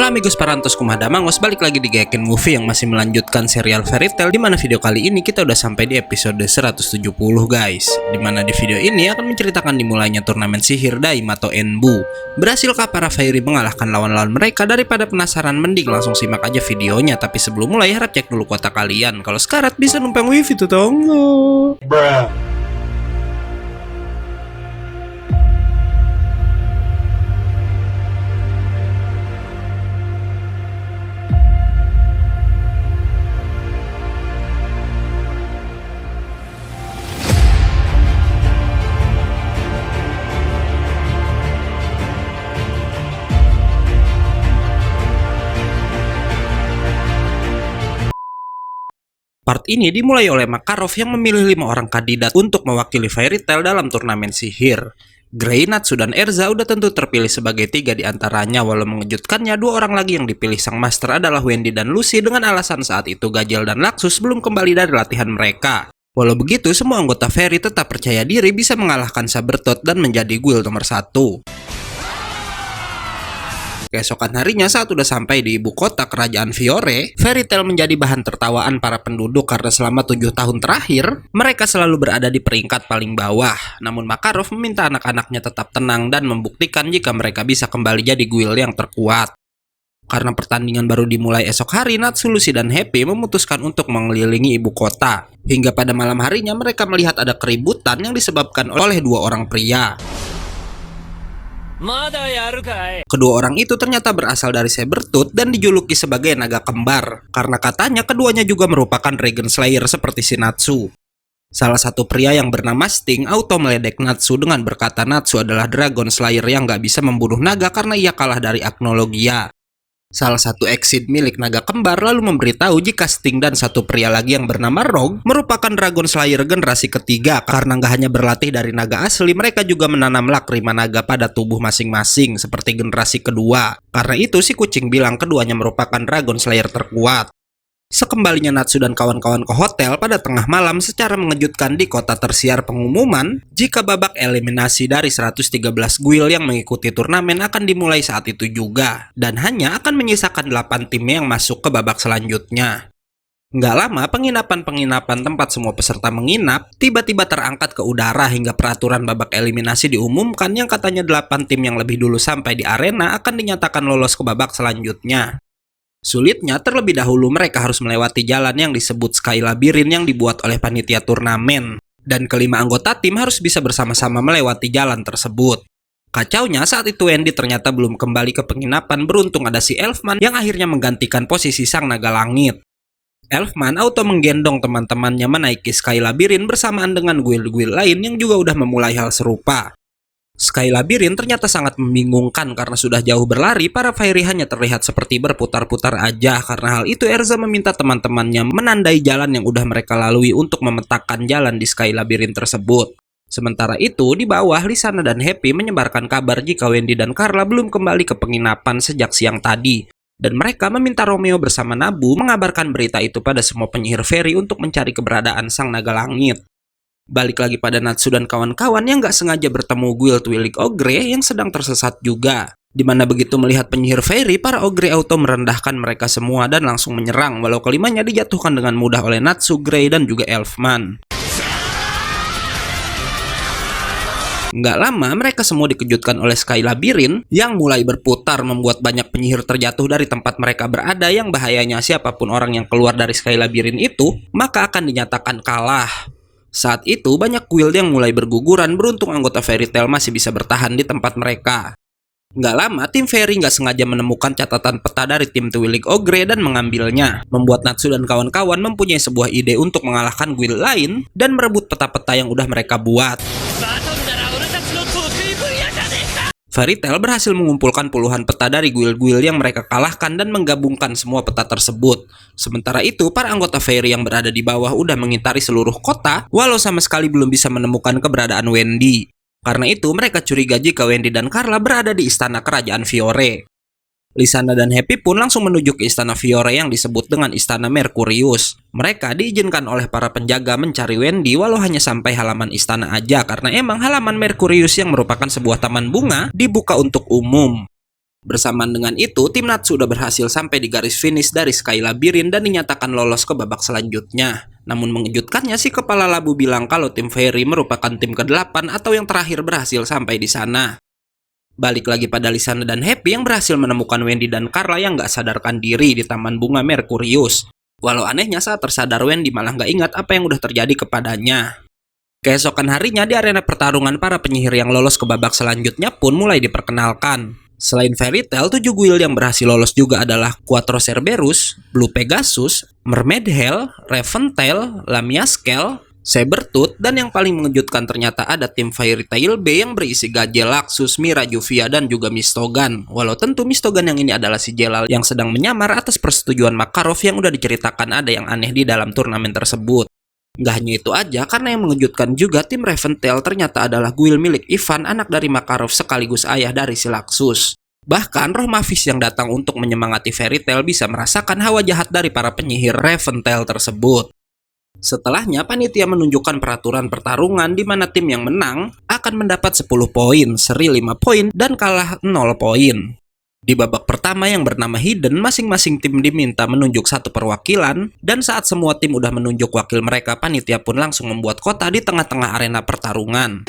Hola amigos parantos kumadamangos, balik lagi di Gaiken Movie yang masih melanjutkan serial Fairy Tail, dimana video kali ini kita udah sampai di episode 170 guys. Dimana di video ini akan menceritakan dimulainya turnamen sihir Daimato Enbu. Berhasilkah para Fairy mengalahkan lawan-lawan mereka? Daripada penasaran, mending langsung simak aja videonya. Tapi sebelum mulai harap cek dulu kuota kalian. Kalau sekarat bisa numpang wifi tuh tonggo. Part ini dimulai oleh Makarov yang memilih 5 orang kandidat untuk mewakili Fairy Tail dalam turnamen sihir. Grey, Natsu, dan Erza udah tentu terpilih sebagai 3 di antaranya. Walau mengejutkannya, 2 orang lagi yang dipilih sang master adalah Wendy dan Lucy dengan alasan saat itu Gajel dan Laxus belum kembali dari latihan mereka. Walau begitu, semua anggota Fairy tetap percaya diri bisa mengalahkan Sabertooth dan menjadi guild nomor 1. Keesokan harinya saat udah sampai di ibu kota kerajaan Fiore, Fairy Tail menjadi bahan tertawaan para penduduk karena selama 7 tahun terakhir, mereka selalu berada di peringkat paling bawah. Namun Makarov meminta anak-anaknya tetap tenang dan membuktikan jika mereka bisa kembali jadi guild yang terkuat. Karena pertandingan baru dimulai esok hari, Natsu, Lucy, dan Happy memutuskan untuk mengelilingi ibu kota. Hingga pada malam harinya mereka melihat ada keributan yang disebabkan oleh 2 orang pria. Kedua orang itu ternyata berasal dari Sabertooth dan dijuluki sebagai naga kembar, karena katanya keduanya juga merupakan Dragon Slayer seperti si Natsu. Salah satu pria yang bernama Sting auto meledek Natsu dengan berkata Natsu adalah Dragon Slayer yang gak bisa membunuh naga karena ia kalah dari Agnologia. Salah satu exit milik naga kembar lalu memberitahu jika Sting dan satu pria lagi yang bernama Rogue merupakan Dragon Slayer generasi ketiga, karena nggak hanya berlatih dari naga asli, mereka juga menanam lakrima naga pada tubuh masing-masing seperti generasi kedua. Karena itu si kucing bilang keduanya merupakan Dragon Slayer terkuat. Sekembalinya Natsu dan kawan-kawan ke hotel pada tengah malam, secara mengejutkan di kota tersiar pengumuman jika babak eliminasi dari 113 guild yang mengikuti turnamen akan dimulai saat itu juga, dan hanya akan menyisakan 8 tim yang masuk ke babak selanjutnya. Nggak lama, penginapan-penginapan tempat semua peserta menginap tiba-tiba terangkat ke udara hingga peraturan babak eliminasi diumumkan yang katanya 8 tim yang lebih dulu sampai di arena akan dinyatakan lolos ke babak selanjutnya. Sulitnya, terlebih dahulu mereka harus melewati jalan yang disebut Sky Labyrinth yang dibuat oleh panitia turnamen, dan kelima anggota tim harus bisa bersama-sama melewati jalan tersebut. Kacaunya, saat itu Wendy ternyata belum kembali ke penginapan. Beruntung ada si Elfman yang akhirnya menggantikan posisi sang naga langit. Elfman auto menggendong teman-temannya menaiki Sky Labyrinth bersamaan dengan guild-guild lain yang juga udah memulai hal serupa. Sky Labyrinth ternyata sangat membingungkan karena sudah jauh berlari, para Fairy hanya terlihat seperti berputar-putar aja. Karena hal itu Erza meminta teman-temannya menandai jalan yang udah mereka lalui untuk memetakan jalan di Sky Labyrinth tersebut. Sementara itu di bawah, Lisana dan Happy menyebarkan kabar jika Wendy dan Carla belum kembali ke penginapan sejak siang tadi. Dan mereka meminta Romeo bersama Nabu mengabarkan berita itu pada semua penyihir Fairy untuk mencari keberadaan sang naga langit. Balik lagi pada Natsu dan kawan-kawan yang gak sengaja bertemu guild Twilig Ogre yang sedang tersesat juga. Dimana begitu melihat penyihir Fairy, para Ogre auto merendahkan mereka semua dan langsung menyerang, walau kelimanya dijatuhkan dengan mudah oleh Natsu, Grey, dan juga Elfman. Nggak lama, mereka semua dikejutkan oleh Sky Labyrinth yang mulai berputar, membuat banyak penyihir terjatuh dari tempat mereka berada, yang bahayanya siapapun orang yang keluar dari Sky Labyrinth itu, maka akan dinyatakan kalah. Saat itu banyak guild yang mulai berguguran, beruntung anggota Fairy Tail masih bisa bertahan di tempat mereka. Nggak lama, tim Fairy nggak sengaja menemukan catatan peta dari tim Twilig Ogre dan mengambilnya, membuat Natsu dan kawan-kawan mempunyai sebuah ide untuk mengalahkan guild lain dan merebut peta-peta yang udah mereka buat. Fairy Tail berhasil mengumpulkan puluhan peta dari guild-guild yang mereka kalahkan dan menggabungkan semua peta tersebut. Sementara itu, para anggota Fairy yang berada di bawah udah mengitari seluruh kota, walau sama sekali belum bisa menemukan keberadaan Wendy. Karena itu, mereka curiga jika Wendy dan Carla berada di istana kerajaan Fiore. Lisana dan Happy pun langsung menuju ke istana Fiore yang disebut dengan Istana Mercurius. Mereka diizinkan oleh para penjaga mencari Wendy walau hanya sampai halaman istana aja, karena emang halaman Mercurius yang merupakan sebuah taman bunga dibuka untuk umum. Bersamaan dengan itu, tim Natsu sudah berhasil sampai di garis finish dari Sky Labyrinth dan dinyatakan lolos ke babak selanjutnya. Namun mengejutkannya si kepala labu bilang kalau tim Fairy merupakan tim ke-8 atau yang terakhir berhasil sampai di sana. Balik lagi pada Lysandra dan Happy yang berhasil menemukan Wendy dan Carla yang gak sadarkan diri di Taman Bunga Mercurius. Walau anehnya saat tersadar Wendy malah gak ingat apa yang udah terjadi kepadanya. Keesokan harinya di arena pertarungan para penyihir yang lolos ke babak selanjutnya pun mulai diperkenalkan. Selain Fairy Tail, 7 guild yang berhasil lolos juga adalah Quattro Cerberus, Blue Pegasus, Mermaid Hell, Raventail, Lamia Scale, Sabertooth, dan yang paling mengejutkan ternyata ada tim Fairy Tail B yang berisi Gajel, Laxus, Mira, Juvia, dan juga Mistogan. Walau tentu Mistogan yang ini adalah si Jelal yang sedang menyamar atas persetujuan Makarov yang udah diceritakan ada yang aneh di dalam turnamen tersebut. Nggak hanya itu aja, karena yang mengejutkan juga tim Raventail ternyata adalah guild milik Ivan, anak dari Makarov sekaligus ayah dari si Laxus. Bahkan roh Mavis yang datang untuk menyemangati Fairy Tail bisa merasakan hawa jahat dari para penyihir Raventail tersebut. Setelahnya, panitia menunjukkan peraturan pertarungan di mana tim yang menang akan mendapat 10 poin, seri 5 poin, dan kalah 0 poin. Di babak pertama yang bernama Hidden, masing-masing tim diminta menunjuk satu perwakilan, dan saat semua tim udah menunjuk wakil mereka, panitia pun langsung membuat kota di tengah-tengah arena pertarungan.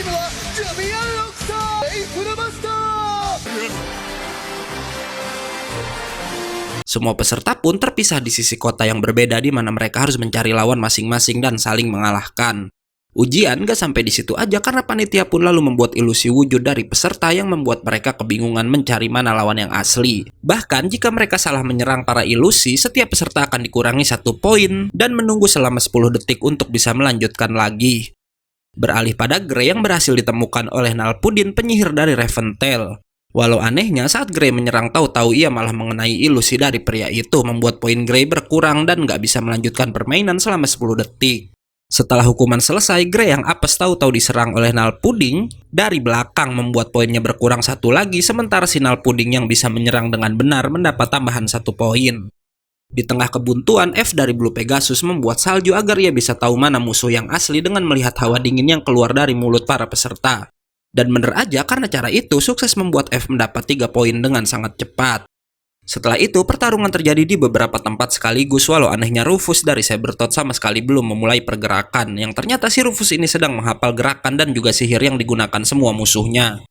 Semua peserta pun terpisah di sisi kota yang berbeda di mana mereka harus mencari lawan masing-masing dan saling mengalahkan. Ujian gak sampai di situ aja karena panitia pun lalu membuat ilusi wujud dari peserta yang membuat mereka kebingungan mencari mana lawan yang asli. Bahkan jika mereka salah menyerang para ilusi, setiap peserta akan dikurangi 1 poin dan menunggu selama 10 detik untuk bisa melanjutkan lagi. Beralih pada Grey yang berhasil ditemukan oleh Nalpudin, penyihir dari Raventail. Walau anehnya saat Grey menyerang tahu-tahu ia malah mengenai ilusi dari pria itu, membuat poin Grey berkurang dan gak bisa melanjutkan permainan selama 10 detik. Setelah hukuman selesai, Grey yang apes tahu-tahu diserang oleh Nalpudin dari belakang, membuat poinnya berkurang 1 lagi, sementara si Nalpudin yang bisa menyerang dengan benar mendapat tambahan 1 poin. Di tengah kebuntuan, F dari Blue Pegasus membuat salju agar ia bisa tahu mana musuh yang asli dengan melihat hawa dingin yang keluar dari mulut para peserta. Dan bener aja, karena cara itu sukses membuat F mendapat 3 poin dengan sangat cepat. Setelah itu, pertarungan terjadi di beberapa tempat sekaligus, walau anehnya Rufus dari Sabertooth sama sekali belum memulai pergerakan, yang ternyata si Rufus ini sedang menghafal gerakan dan juga sihir yang digunakan semua musuhnya.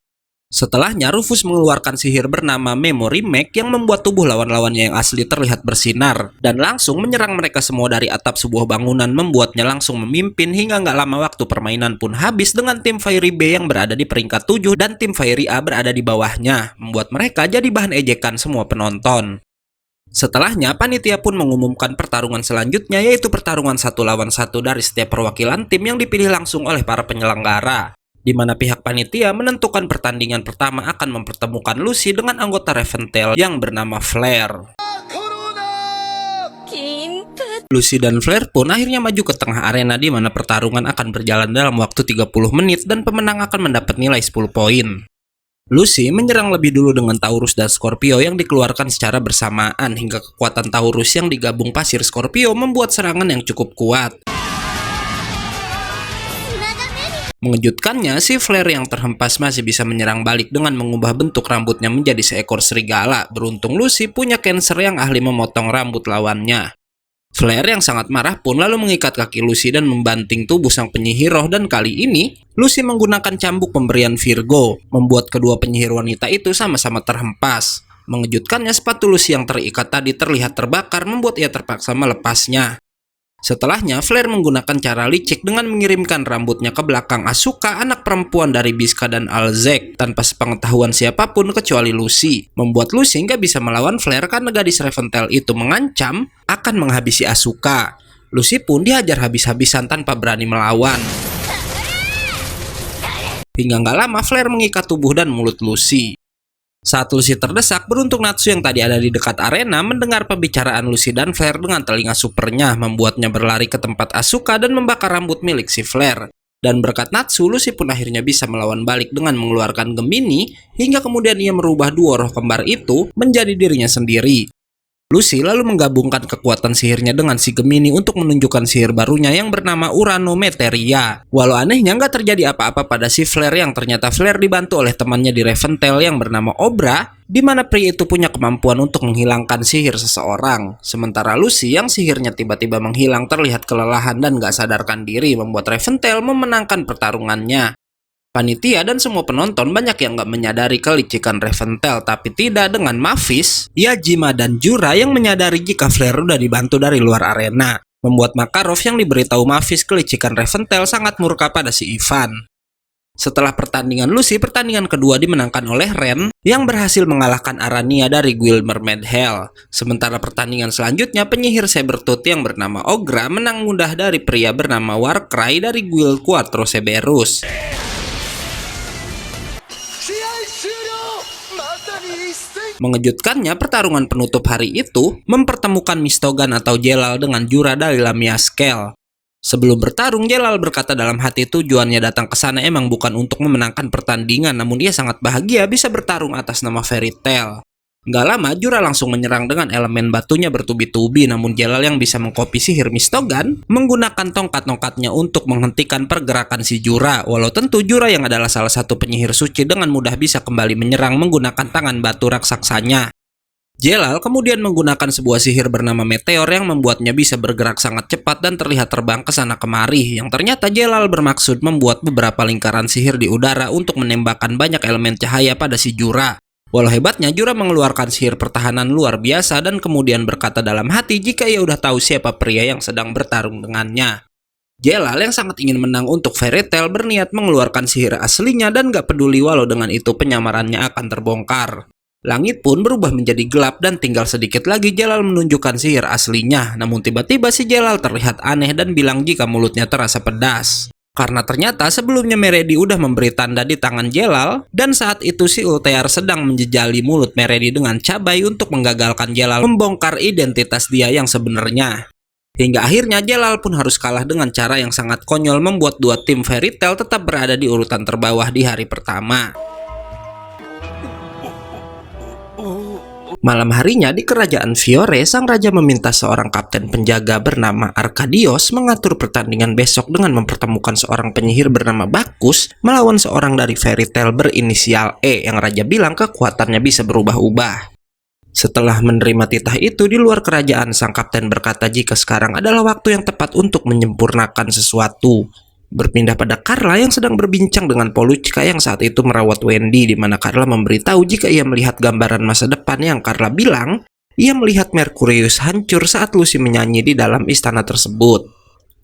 Setelahnya, Rufus mengeluarkan sihir bernama Memory Make yang membuat tubuh lawan-lawannya yang asli terlihat bersinar, dan langsung menyerang mereka semua dari atap sebuah bangunan, membuatnya langsung memimpin hingga nggak lama waktu permainan pun habis dengan tim Fairy B yang berada di peringkat 7 dan tim Fairy A berada di bawahnya, membuat mereka jadi bahan ejekan semua penonton. Setelahnya, panitia pun mengumumkan pertarungan selanjutnya, yaitu pertarungan 1 lawan 1 dari setiap perwakilan tim yang dipilih langsung oleh para penyelenggara, di mana pihak panitia menentukan pertandingan pertama akan mempertemukan Lucy dengan anggota Raventail yang bernama Flare. Lucy dan Flare pun akhirnya maju ke tengah arena di mana pertarungan akan berjalan dalam waktu 30 menit dan pemenang akan mendapat nilai 10 poin. Lucy menyerang lebih dulu dengan Taurus dan Scorpio yang dikeluarkan secara bersamaan hingga kekuatan Taurus yang digabung pasir Scorpio membuat serangan yang cukup kuat. Mengejutkannya, si Flare yang terhempas masih bisa menyerang balik dengan mengubah bentuk rambutnya menjadi seekor serigala. Beruntung Lucy punya Cancer yang ahli memotong rambut lawannya. Flare yang sangat marah pun lalu mengikat kaki Lucy dan membanting tubuh sang penyihir roh, dan kali ini Lucy menggunakan cambuk pemberian Virgo, membuat kedua penyihir wanita itu sama-sama terhempas. Mengejutkannya, sepatu Lucy yang terikat tadi terlihat terbakar, membuat ia terpaksa melepasnya. Setelahnya, Flare menggunakan cara licik dengan mengirimkan rambutnya ke belakang Asuka, anak perempuan dari Biska dan Alzek, tanpa sepengetahuan siapapun kecuali Lucy, membuat Lucy nggak bisa melawan Flare karena gadis Raventail itu mengancam akan menghabisi Asuka. Lucy pun dihajar habis-habisan tanpa berani melawan. Hingga nggak lama, Flare mengikat tubuh dan mulut Lucy. Saat Lucy terdesak, beruntung Natsu yang tadi ada di dekat arena mendengar pembicaraan Lucy dan Flare dengan telinga supernya, membuatnya berlari ke tempat Asuka dan membakar rambut milik si Flare. Dan berkat Natsu, Lucy pun akhirnya bisa melawan balik dengan mengeluarkan Gemini, hingga kemudian ia merubah 2 roh kembar itu menjadi dirinya sendiri. Lucy lalu menggabungkan kekuatan sihirnya dengan si Gemini untuk menunjukkan sihir barunya yang bernama Uranometeria. Walau anehnya nggak terjadi apa-apa pada si Flare yang ternyata Flare dibantu oleh temannya di Reventale yang bernama Obra, di mana pria itu punya kemampuan untuk menghilangkan sihir seseorang. Sementara Lucy yang sihirnya tiba-tiba menghilang terlihat kelelahan dan nggak sadarkan diri membuat Reventale memenangkan pertarungannya. Panitia dan semua penonton banyak yang nggak menyadari kelicikan Reventale, tapi tidak dengan Mavis, Yajima dan Jura yang menyadari jika Flare udah dibantu dari luar arena. Membuat Makarov yang diberitahu Mavis kelicikan Reventale sangat murka pada si Ivan. Setelah pertandingan Lucy, pertandingan kedua dimenangkan oleh Ren yang berhasil mengalahkan Arania dari Guild Mermaid Hell. Sementara pertandingan selanjutnya, penyihir Sabertooth yang bernama Ogra menang mudah dari pria bernama Warcry dari Guild Quattro Cerberus. Mengejutkannya, pertarungan penutup hari itu mempertemukan Mistogan atau Jelal dengan Jura dari Lamia Scale. Sebelum bertarung, Jelal berkata dalam hati tujuannya datang ke sana emang bukan untuk memenangkan pertandingan, namun ia sangat bahagia bisa bertarung atas nama Fairy Tail. Nggak lama, Jura langsung menyerang dengan elemen batunya bertubi-tubi, namun Jelal yang bisa mengkopi sihir Mistogan menggunakan tongkat-tongkatnya untuk menghentikan pergerakan si Jura. Walau tentu Jura yang adalah salah satu penyihir suci dengan mudah bisa kembali menyerang menggunakan tangan batu raksasanya. Jelal kemudian menggunakan sebuah sihir bernama Meteor yang membuatnya bisa bergerak sangat cepat dan terlihat terbang ke sana kemari, yang ternyata Jelal bermaksud membuat beberapa lingkaran sihir di udara untuk menembakkan banyak elemen cahaya pada si Jura. Walau hebatnya, Jura mengeluarkan sihir pertahanan luar biasa dan kemudian berkata dalam hati jika ia udah tahu siapa pria yang sedang bertarung dengannya. Jelal yang sangat ingin menang untuk Fairy Tail berniat mengeluarkan sihir aslinya dan gak peduli walau dengan itu penyamarannya akan terbongkar. Langit pun berubah menjadi gelap dan tinggal sedikit lagi Jelal menunjukkan sihir aslinya. Namun tiba-tiba si Jelal terlihat aneh dan bilang jika mulutnya terasa pedas. Karena ternyata sebelumnya Meredi udah memberi tanda di tangan Jelal, dan saat itu si Ultear sedang menjejali mulut Meredi dengan cabai untuk menggagalkan Jelal membongkar identitas dia yang sebenarnya. Hingga akhirnya Jelal pun harus kalah dengan cara yang sangat konyol membuat dua tim Fairy Tail tetap berada di urutan terbawah di hari pertama. Malam harinya di kerajaan Fiore, sang raja meminta seorang kapten penjaga bernama Arkadios mengatur pertandingan besok dengan mempertemukan seorang penyihir bernama Bacchus melawan seorang dari Fairy Tail berinisial E yang raja bilang kekuatannya bisa berubah-ubah. Setelah menerima titah itu di luar kerajaan, sang kapten berkata jika sekarang adalah waktu yang tepat untuk menyempurnakan sesuatu. Berpindah pada Carla yang sedang berbincang dengan Poluchka yang saat itu merawat Wendy, di mana Carla memberitahu jika ia melihat gambaran masa depan yang Carla bilang ia melihat Mercurius hancur saat Lucy menyanyi di dalam istana tersebut.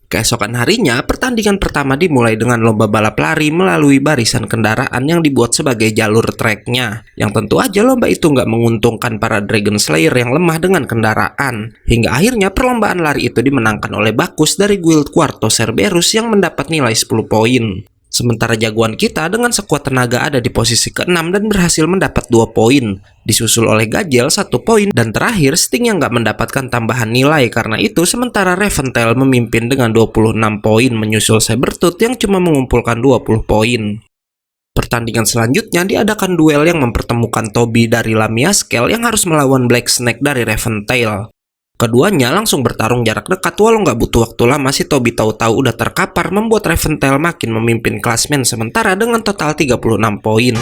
Keesokan harinya, pertandingan pertama dimulai dengan lomba balap lari melalui barisan kendaraan yang dibuat sebagai jalur treknya. Yang tentu aja lomba itu nggak menguntungkan para Dragon Slayer yang lemah dengan kendaraan. Hingga akhirnya perlombaan lari itu dimenangkan oleh Bacchus dari Guild Quattro Cerberus yang mendapat nilai 10 poin. Sementara jagoan kita dengan sekuat tenaga ada di posisi ke-6 dan berhasil mendapat 2 poin. Disusul oleh Gajel 1 poin dan terakhir Sting yang nggak mendapatkan tambahan nilai. Karena itu sementara Reventale memimpin dengan 26 poin menyusul Sabertooth yang cuma mengumpulkan 20 poin. Pertandingan selanjutnya diadakan duel yang mempertemukan Toby dari Lamia Scale yang harus melawan Black Snake dari Reventale. Keduanya langsung bertarung jarak dekat, walau nggak butuh waktu lama si Toby tahu-tahu udah terkapar membuat Reventale makin memimpin klasmen sementara dengan total 36 poin.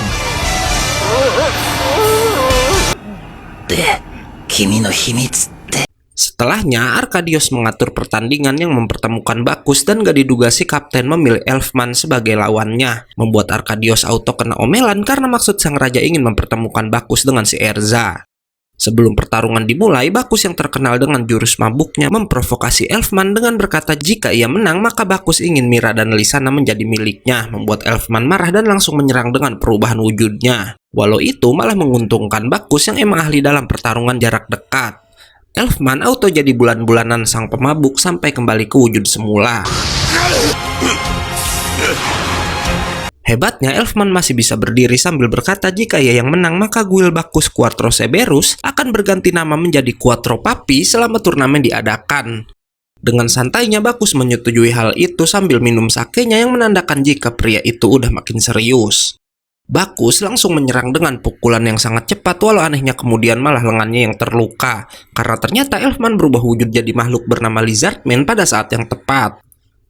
Setelahnya, Arkadios mengatur pertandingan yang mempertemukan Bacchus dan gak diduga si kapten memilih Elfman sebagai lawannya, membuat Arkadios auto kena omelan karena maksud sang raja ingin mempertemukan Bacchus dengan si Erza. Sebelum pertarungan dimulai, Bacchus yang terkenal dengan jurus mabuknya memprovokasi Elfman dengan berkata jika ia menang maka Bacchus ingin Mira dan Lysana menjadi miliknya, membuat Elfman marah dan langsung menyerang dengan perubahan wujudnya. Walau itu malah menguntungkan Bacchus yang emang ahli dalam pertarungan jarak dekat. Elfman auto jadi bulan-bulanan sang pemabuk sampai kembali ke wujud semula. Hebatnya, Elfman masih bisa berdiri sambil berkata jika ia yang menang maka Guild Bacchus Quattro Cerberus akan berganti nama menjadi Quattro Papi selama turnamen diadakan. Dengan santainya Bacchus menyetujui hal itu sambil minum sakenya yang menandakan jika pria itu udah makin serius. Bakus langsung menyerang dengan pukulan yang sangat cepat, walau anehnya kemudian malah lengannya yang terluka, karena ternyata Elfman berubah wujud jadi makhluk bernama Lizardman pada saat yang tepat.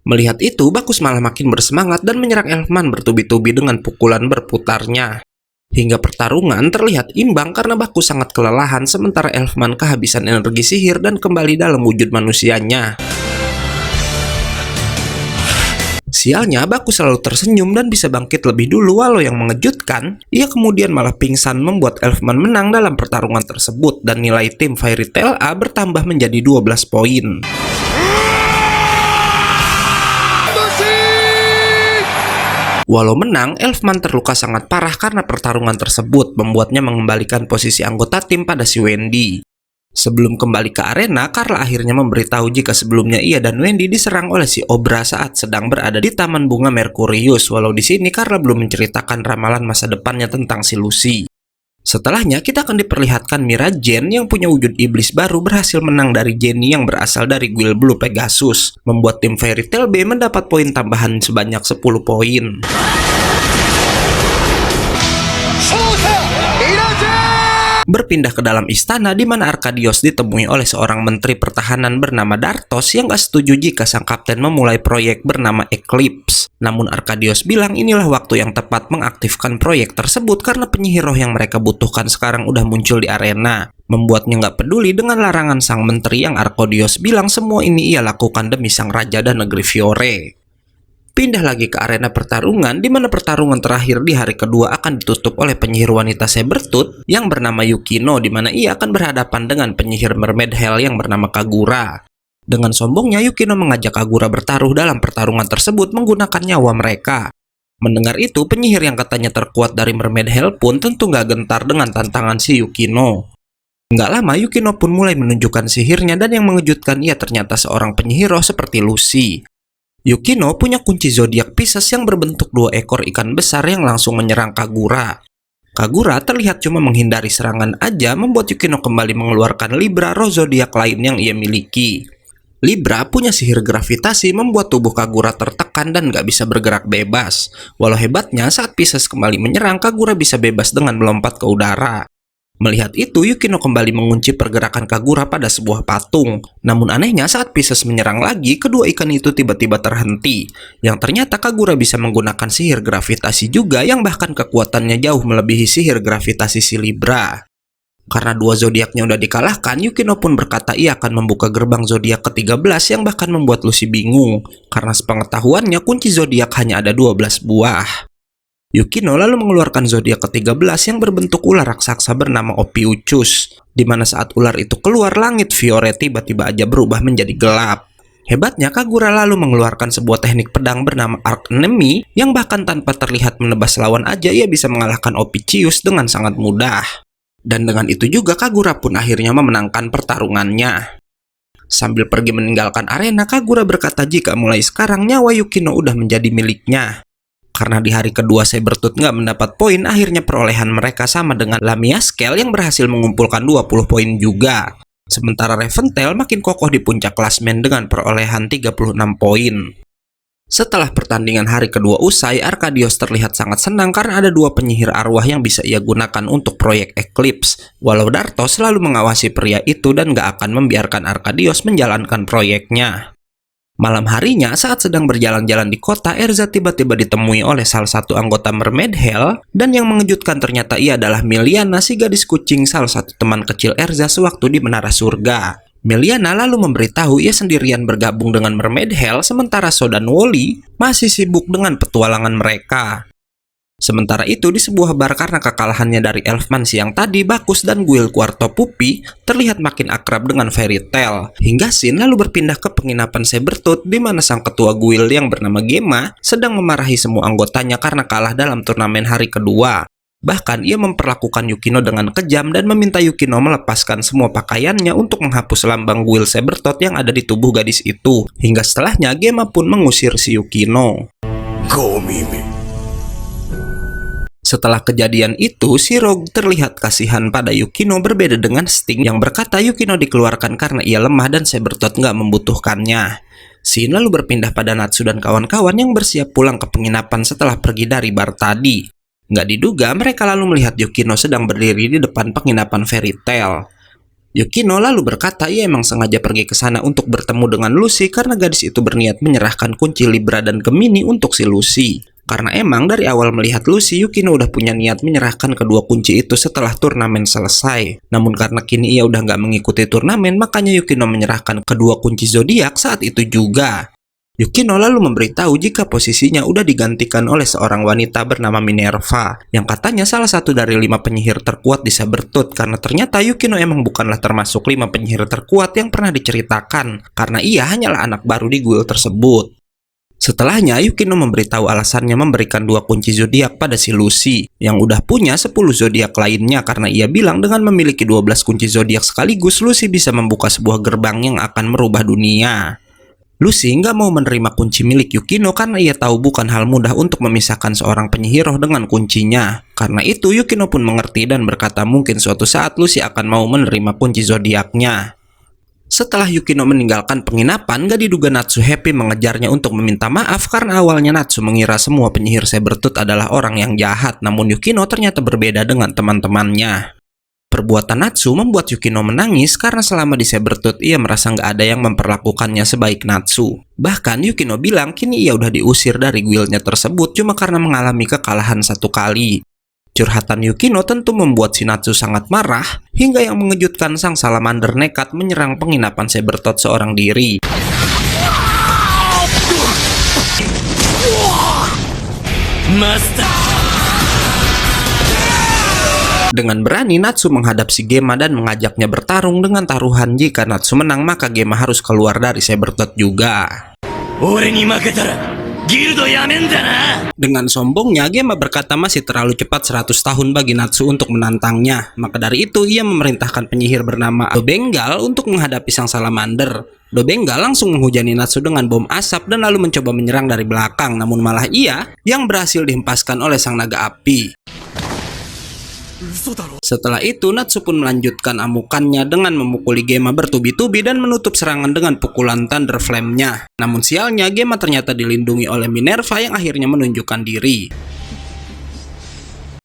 Melihat itu, Bakus malah makin bersemangat dan menyerang Elfman bertubi-tubi dengan pukulan berputarnya. Hingga pertarungan terlihat imbang karena Bakus sangat kelelahan sementara Elfman kehabisan energi sihir dan kembali dalam wujud manusianya. Sialnya, Bakus selalu tersenyum dan bisa bangkit lebih dulu, walau yang mengejutkan, ia kemudian malah pingsan membuat Elfman menang dalam pertarungan tersebut dan nilai tim Fairy Tail A bertambah menjadi 12 poin. Walau menang, Elfman terluka sangat parah karena pertarungan tersebut membuatnya mengembalikan posisi anggota tim pada si Wendy. Sebelum kembali ke arena, Carla akhirnya memberitahu jika sebelumnya ia dan Wendy diserang oleh si Obra saat sedang berada di Taman Bunga Mercurius, walau di sini Carla belum menceritakan ramalan masa depannya tentang si Lucy. Setelahnya, kita akan diperlihatkan Mira Jane yang punya wujud iblis baru berhasil menang dari Jenny yang berasal dari Guild Blue Pegasus, membuat tim Fairy Tail B mendapat poin tambahan sebanyak 10 poin. Berpindah ke dalam istana di mana Arkadios ditemui oleh seorang menteri pertahanan bernama Dartos yang gak setuju jika sang kapten memulai proyek bernama Eclipse. Namun Arkadios bilang inilah waktu yang tepat mengaktifkan proyek tersebut karena penyihir roh yang mereka butuhkan sekarang udah muncul di arena. Membuatnya gak peduli dengan larangan sang menteri yang Arkadios bilang semua ini ia lakukan demi sang raja dan negeri Fiore. Pindah lagi ke arena pertarungan, di mana pertarungan terakhir di hari kedua akan ditutup oleh penyihir wanita Sabertooth yang bernama Yukino, di mana ia akan berhadapan dengan penyihir Mermaid Hell yang bernama Kagura. Dengan sombongnya, Yukino mengajak Kagura bertaruh dalam pertarungan tersebut menggunakan nyawa mereka. Mendengar itu, penyihir yang katanya terkuat dari Mermaid Hell pun tentu gak gentar dengan tantangan si Yukino. Nggak lama, Yukino pun mulai menunjukkan sihirnya dan yang mengejutkan ia ternyata seorang penyihir roh seperti Lucy. Yukino punya kunci zodiak Pisces yang berbentuk 2 ekor ikan besar yang langsung menyerang Kagura. Kagura terlihat cuma menghindari serangan aja, membuat Yukino kembali mengeluarkan Libra, roh zodiak lain yang ia miliki. Libra punya sihir gravitasi membuat tubuh Kagura tertekan dan gak bisa bergerak bebas. Walau hebatnya, saat Pisces kembali menyerang, Kagura bisa bebas dengan melompat ke udara. Melihat itu, Yukino kembali mengunci pergerakan Kagura pada sebuah patung. Namun anehnya saat Pisces menyerang lagi, kedua ikan itu tiba-tiba terhenti. Yang ternyata Kagura bisa menggunakan sihir gravitasi juga yang bahkan kekuatannya jauh melebihi sihir gravitasi si Libra. Karena 2 zodiaknya udah dikalahkan, Yukino pun berkata ia akan membuka gerbang zodiak ke-13 yang bahkan membuat Lucy bingung. Karena sepengetahuannya kunci zodiak hanya ada 12 buah. Yukino lalu mengeluarkan zodiak ke-13 yang berbentuk ular raksasa bernama Ophiuchus, di mana saat ular itu keluar, langit Fiore tiba-tiba aja berubah menjadi gelap. Hebatnya, Kagura lalu mengeluarkan sebuah teknik pedang bernama Arc Enemy yang bahkan tanpa terlihat menebas lawan aja ia bisa mengalahkan Ophiuchus dengan sangat mudah. Dan dengan itu juga Kagura pun akhirnya memenangkan pertarungannya. Sambil pergi meninggalkan arena, Kagura berkata jika mulai sekarang nyawa Yukino udah menjadi miliknya. Karena di hari kedua Sabertooth nggak mendapat poin, akhirnya perolehan mereka sama dengan Lamia Scale yang berhasil mengumpulkan 20 poin juga. Sementara Reventail makin kokoh di puncak klasmen dengan perolehan 36 poin. Setelah pertandingan hari kedua usai, Arkadios terlihat sangat senang karena ada 2 penyihir arwah yang bisa ia gunakan untuk proyek Eclipse. Walau Dartos selalu mengawasi pria itu dan nggak akan membiarkan Arkadios menjalankan proyeknya. Malam harinya, saat sedang berjalan-jalan di kota, Erza tiba-tiba ditemui oleh salah satu anggota Mermaid Hell, dan yang mengejutkan ternyata ia adalah Meliana, si gadis kucing salah satu teman kecil Erza sewaktu di Menara Surga. Meliana lalu memberitahu ia sendirian bergabung dengan Mermaid Hell, sementara So dan Wally masih sibuk dengan petualangan mereka. Sementara itu, di sebuah bar karena kekalahannya dari Elfman siang tadi, Bakus dan Guild Quarto Puppy terlihat makin akrab dengan Fairy Tail. Hingga Shin lalu berpindah ke penginapan Sabertooth di mana sang ketua Guild yang bernama Gemma sedang memarahi semua anggotanya karena kalah dalam turnamen hari kedua. Bahkan ia memperlakukan Yukino dengan kejam dan meminta Yukino melepaskan semua pakaiannya untuk menghapus lambang Guild Sabertooth yang ada di tubuh gadis itu. Hingga setelahnya, Gemma pun mengusir si Yukino. Go, Mimi. Setelah kejadian itu, si Rogue terlihat kasihan pada Yukino berbeda dengan Sting yang berkata Yukino dikeluarkan karena ia lemah dan Sabertooth nggak membutuhkannya. Shin lalu berpindah pada Natsu dan kawan-kawan yang bersiap pulang ke penginapan setelah pergi dari bar tadi. Nggak diduga, mereka lalu melihat Yukino sedang berdiri di depan penginapan Fairy Tail. Yukino lalu berkata ia emang sengaja pergi ke sana untuk bertemu dengan Lucy karena gadis itu berniat menyerahkan kunci Libra dan Gemini untuk si Lucy. Karena emang dari awal melihat Lucy, Yukino udah punya niat menyerahkan kedua kunci itu setelah turnamen selesai. Namun karena kini ia udah nggak mengikuti turnamen, makanya Yukino menyerahkan kedua kunci zodiak saat itu juga. Yukino lalu memberitahu jika posisinya udah digantikan oleh seorang wanita bernama Minerva, yang katanya salah satu dari 5 penyihir terkuat di Sabertooth, karena ternyata Yukino emang bukanlah termasuk 5 penyihir terkuat yang pernah diceritakan, karena ia hanyalah anak baru di guild tersebut. Setelahnya, Yukino memberitahu alasannya memberikan 2 kunci zodiak pada si Lucy, yang udah punya 10 zodiak lainnya, karena ia bilang dengan memiliki 12 kunci zodiak sekaligus, Lucy bisa membuka sebuah gerbang yang akan merubah dunia. Lucy nggak mau menerima kunci milik Yukino karena ia tahu bukan hal mudah untuk memisahkan seorang penyihir roh dengan kuncinya. Karena itu Yukino pun mengerti dan berkata mungkin suatu saat Lucy akan mau menerima kunci zodiaknya. Setelah Yukino meninggalkan penginapan, gak diduga Natsu Happy mengejarnya untuk meminta maaf karena awalnya Natsu mengira semua penyihir Sabertooth adalah orang yang jahat, namun Yukino ternyata berbeda dengan teman-temannya. Perbuatan Natsu membuat Yukino menangis karena selama di Sabertooth ia merasa nggak ada yang memperlakukannya sebaik Natsu. Bahkan Yukino bilang kini ia udah diusir dari guildnya tersebut cuma karena mengalami kekalahan 1 kali. Curhatan Yukino tentu membuat si Natsu sangat marah, hingga yang mengejutkan sang salamander nekat menyerang penginapan Sabertooth seorang diri. Dengan berani, Natsu menghadap si Gema dan mengajaknya bertarung dengan taruhan jika Natsu menang maka Gema harus keluar dari Sabertooth juga. Dengan sombongnya, Gema berkata masih terlalu cepat 100 tahun bagi Natsu untuk menantangnya. Maka dari itu, ia memerintahkan penyihir bernama Dobengal untuk menghadapi sang salamander. Dobengal langsung menghujani Natsu dengan bom asap dan lalu mencoba menyerang dari belakang. Namun malah ia yang berhasil dihempaskan oleh sang naga api. Setelah itu, Natsu pun melanjutkan amukannya dengan memukuli Gema bertubi-tubi dan menutup serangan dengan pukulan Thunder Flame-nya. Namun sialnya, Gema ternyata dilindungi oleh Minerva yang akhirnya menunjukkan diri.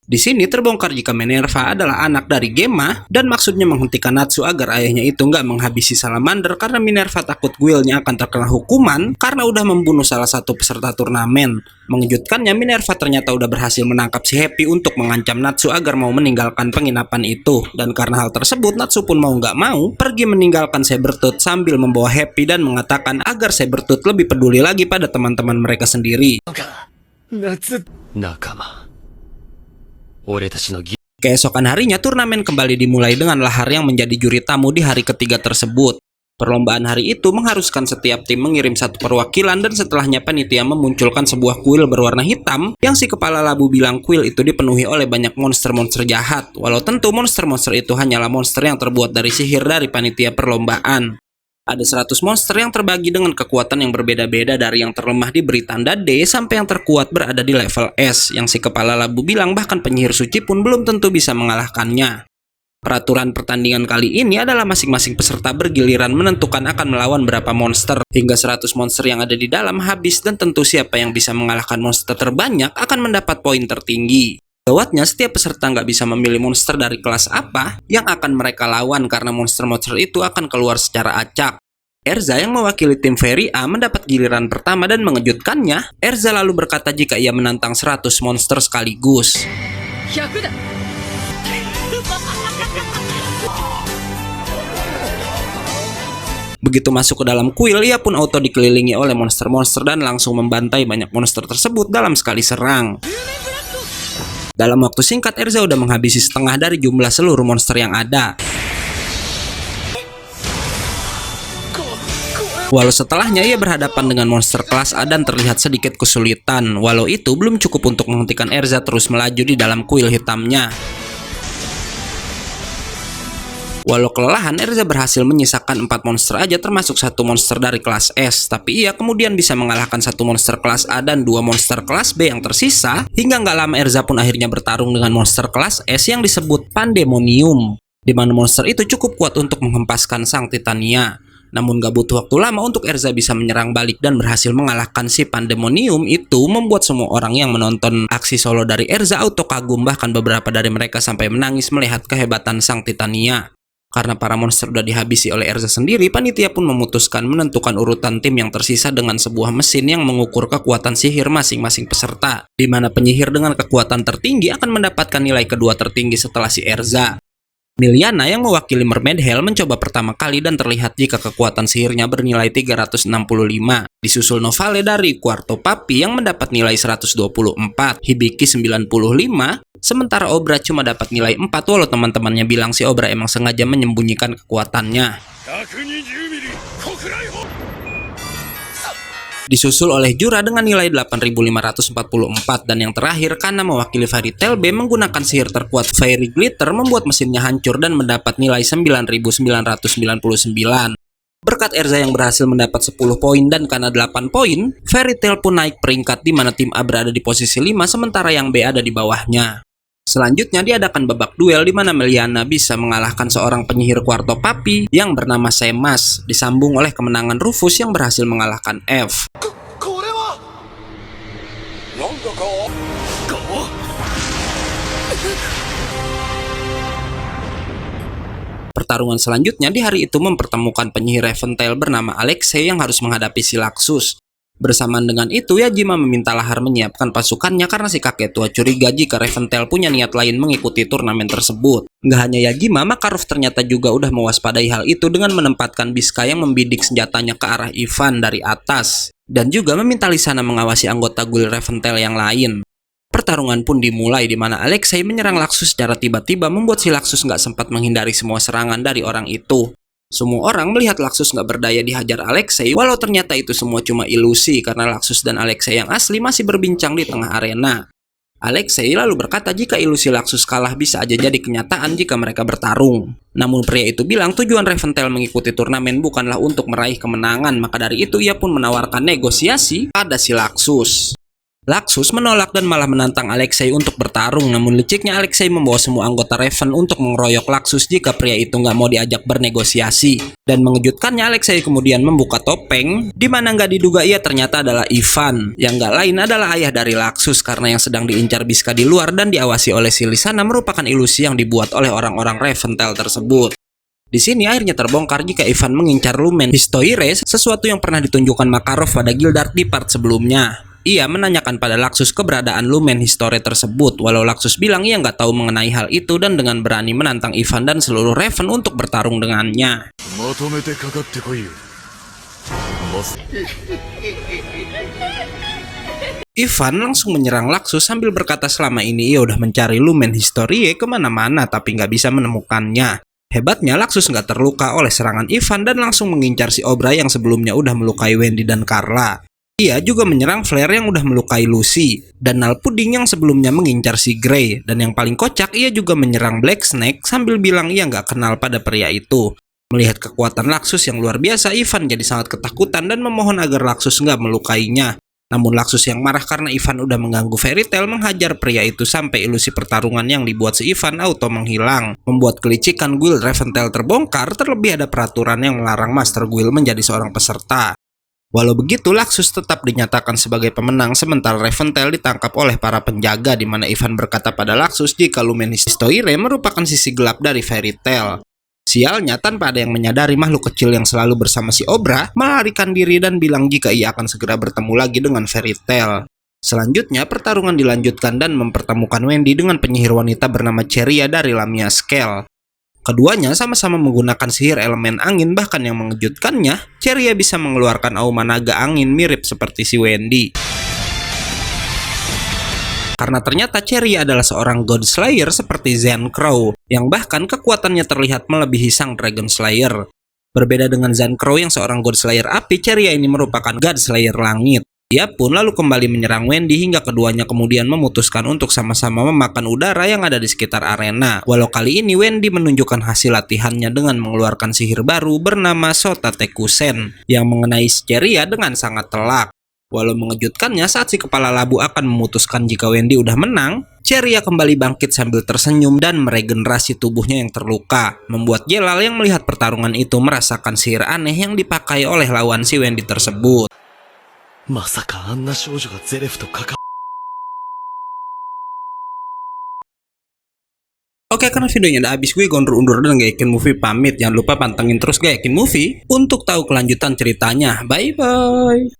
Di sini terbongkar jika Minerva adalah anak dari Gema dan maksudnya menghentikan Natsu agar ayahnya itu nggak menghabisi salamander karena Minerva takut guildnya akan terkena hukuman karena udah membunuh salah satu peserta turnamen. Mengejutkannya, Minerva ternyata udah berhasil menangkap si Happy untuk mengancam Natsu agar mau meninggalkan penginapan itu. Dan karena hal tersebut, Natsu pun mau nggak mau pergi meninggalkan Sabertooth sambil membawa Happy dan mengatakan agar Sabertooth lebih peduli lagi pada teman-teman mereka sendiri. Keesokan harinya, turnamen kembali dimulai dengan Lahar yang menjadi juri tamu di hari ketiga tersebut. Perlombaan hari itu mengharuskan setiap tim mengirim 1 perwakilan dan setelahnya panitia memunculkan sebuah kuil berwarna hitam yang si kepala labu bilang kuil itu dipenuhi oleh banyak monster-monster jahat. Walau tentu monster-monster itu hanyalah monster yang terbuat dari sihir dari panitia perlombaan. Ada 100 monster yang terbagi dengan kekuatan yang berbeda-beda dari yang terlemah diberi tanda D sampai yang terkuat berada di level S, yang si kepala labu bilang bahkan penyihir suci pun belum tentu bisa mengalahkannya. Peraturan pertandingan kali ini adalah masing-masing peserta bergiliran menentukan akan melawan berapa monster, hingga 100 monster yang ada di dalam habis dan tentu siapa yang bisa mengalahkan monster terbanyak akan mendapat poin tertinggi. Gawatnya, setiap peserta nggak bisa memilih monster dari kelas apa yang akan mereka lawan karena monster-monster itu akan keluar secara acak. Erza yang mewakili tim Fairy A mendapat giliran pertama dan mengejutkannya, Erza lalu berkata jika ia menantang 100 monster sekaligus. Begitu masuk ke dalam kuil, ia pun auto dikelilingi oleh monster-monster dan langsung membantai banyak monster tersebut dalam sekali serang. Dalam waktu singkat, Erza udah menghabisi setengah dari jumlah seluruh monster yang ada. Walau setelahnya ia berhadapan dengan monster kelas A dan terlihat sedikit kesulitan. Walau itu belum cukup untuk menghentikan Erza terus melaju di dalam kuil hitamnya. Walau kelelahan, Erza berhasil menyisakan 4 monster aja termasuk 1 monster dari kelas S. Tapi ia kemudian bisa mengalahkan 1 monster kelas A dan 2 monster kelas B yang tersisa. Hingga nggak lama Erza pun akhirnya bertarung dengan monster kelas S yang disebut Pandemonium, di mana monster itu cukup kuat untuk menghempaskan sang Titania. Namun gak butuh waktu lama untuk Erza bisa menyerang balik dan berhasil mengalahkan si Pandemonium. Itu membuat semua orang yang menonton aksi solo dari Erza auto kagum, bahkan beberapa dari mereka sampai menangis melihat kehebatan sang Titania. Karena para monster udah dihabisi oleh Erza sendiri, panitia pun memutuskan menentukan urutan tim yang tersisa dengan sebuah mesin yang mengukur kekuatan sihir masing-masing peserta, di mana penyihir dengan kekuatan tertinggi akan mendapatkan nilai kedua tertinggi setelah si Erza. Miliana yang mewakili Mermaid Hell mencoba pertama kali dan terlihat jika kekuatan sihirnya bernilai 365. Disusul Novale dari Quarto Papi yang mendapat nilai 124, Hibiki 95, sementara Obra cuma dapat nilai 4 walau teman-temannya bilang si Obra emang sengaja menyembunyikan kekuatannya. Disusul oleh Jura dengan nilai 8544 dan yang terakhir karena mewakili Fairy Tail B menggunakan sihir terkuat Fairy Glitter membuat mesinnya hancur dan mendapat nilai 9999. Berkat Erza yang berhasil mendapat 10 poin dan karena 8 poin, Fairy Tail pun naik peringkat di mana tim A berada di posisi 5 sementara yang B ada di bawahnya. Selanjutnya diadakan babak duel di mana Meliana bisa mengalahkan seorang penyihir Quarto Papi yang bernama Semas, disambung oleh kemenangan Rufus yang berhasil mengalahkan F. Pertarungan selanjutnya di hari itu mempertemukan penyihir Reventail bernama Alexei yang harus menghadapi si Laxus. Bersamaan dengan itu, Yajima meminta Lahar menyiapkan pasukannya karena si kakek tua curiga jika Reventail punya niat lain mengikuti turnamen tersebut. Nggak hanya Yajima, Makarov ternyata juga udah mewaspadai hal itu dengan menempatkan Biska yang membidik senjatanya ke arah Ivan dari atas. Dan juga meminta Lisana mengawasi anggota guild Reventail yang lain. Pertarungan pun dimulai di mana Alexei menyerang Laxus secara tiba-tiba membuat si Laxus nggak sempat menghindari semua serangan dari orang itu. Semua orang melihat Laxus nggak berdaya dihajar Alexei, walau ternyata itu semua cuma ilusi karena Laxus dan Alexei yang asli masih berbincang di tengah arena. Alexei lalu berkata jika ilusi Laxus kalah bisa aja jadi kenyataan jika mereka bertarung. Namun pria itu bilang tujuan Reventail mengikuti turnamen bukanlah untuk meraih kemenangan, maka dari itu ia pun menawarkan negosiasi pada si Laxus. Laxus menolak dan malah menantang Alexei untuk bertarung, namun liciknya Alexei membawa semua anggota Raven untuk mengeroyok Laxus jika pria itu nggak mau diajak bernegosiasi. Dan mengejutkannya Alexei kemudian membuka topeng, di mana nggak diduga ia ternyata adalah Ivan, yang nggak lain adalah ayah dari Laxus karena yang sedang diincar Biska di luar dan diawasi oleh si Lisana merupakan ilusi yang dibuat oleh orang-orang Reventail tersebut. Di sini akhirnya terbongkar jika Ivan mengincar Lumen Histoire, sesuatu yang pernah ditunjukkan Makarov pada Gildart di part sebelumnya. Ia menanyakan pada Laxus keberadaan Lumen History tersebut, walau Laxus bilang ia nggak tahu mengenai hal itu dan dengan berani menantang Ivan dan seluruh Raven untuk bertarung dengannya. Ivan langsung menyerang Laxus sambil berkata selama ini ia udah mencari Lumen History kemana-mana tapi nggak bisa menemukannya. Hebatnya Laxus nggak terluka oleh serangan Ivan dan langsung mengincar si Obra yang sebelumnya udah melukai Wendy dan Carla. Ia juga menyerang Flare yang udah melukai Lucy, dan Nal Pudding yang sebelumnya mengincar si Grey, dan yang paling kocak ia juga menyerang Black Snake sambil bilang ia nggak kenal pada pria itu. Melihat kekuatan Laxus yang luar biasa, Ivan jadi sangat ketakutan dan memohon agar Laxus nggak melukainya. Namun Laxus yang marah karena Ivan udah mengganggu Fairy Tail menghajar pria itu sampai ilusi pertarungan yang dibuat si Ivan auto menghilang. Membuat kelicikan guild Reventail terbongkar, terlebih ada peraturan yang melarang Master Guild menjadi seorang peserta. Walau begitu, Laxus tetap dinyatakan sebagai pemenang sementara Reventail ditangkap oleh para penjaga di mana Ivan berkata pada Laxus jika Lumen Histoire merupakan sisi gelap dari Fairy Tail. Sialnya, tanpa ada yang menyadari makhluk kecil yang selalu bersama si Obra melarikan diri dan bilang jika ia akan segera bertemu lagi dengan Fairy Tail. Selanjutnya, pertarungan dilanjutkan dan mempertemukan Wendy dengan penyihir wanita bernama Cheria dari Lamia Scale. Keduanya sama-sama menggunakan sihir elemen angin, bahkan yang mengejutkannya, Cheria bisa mengeluarkan auma naga angin mirip seperti si Wendy. Karena ternyata Cheria adalah seorang God Slayer seperti Zen Crow, yang bahkan kekuatannya terlihat melebihi sang Dragon Slayer. Berbeda dengan Zen Crow yang seorang God Slayer api, Cheria ini merupakan God Slayer langit. Ia pun lalu kembali menyerang Wendy hingga keduanya kemudian memutuskan untuk sama-sama memakan udara yang ada di sekitar arena. Walau kali ini Wendy menunjukkan hasil latihannya dengan mengeluarkan sihir baru bernama Sotate Kusen yang mengenai Cheria dengan sangat telak. Walau mengejutkannya saat si kepala labu akan memutuskan jika Wendy udah menang, Cheria kembali bangkit sambil tersenyum dan meregenerasi tubuhnya yang terluka, membuat Jelal yang melihat pertarungan itu merasakan sihir aneh yang dipakai oleh lawan si Wendy tersebut. まさかあんな少女がゼレフと関わ Oke, karena videonya udah habis, gue undur-undur dan Gayakin Movie pamit. Jangan lupa pantengin terus Gayakin Movie untuk tahu kelanjutan ceritanya. Bye-bye.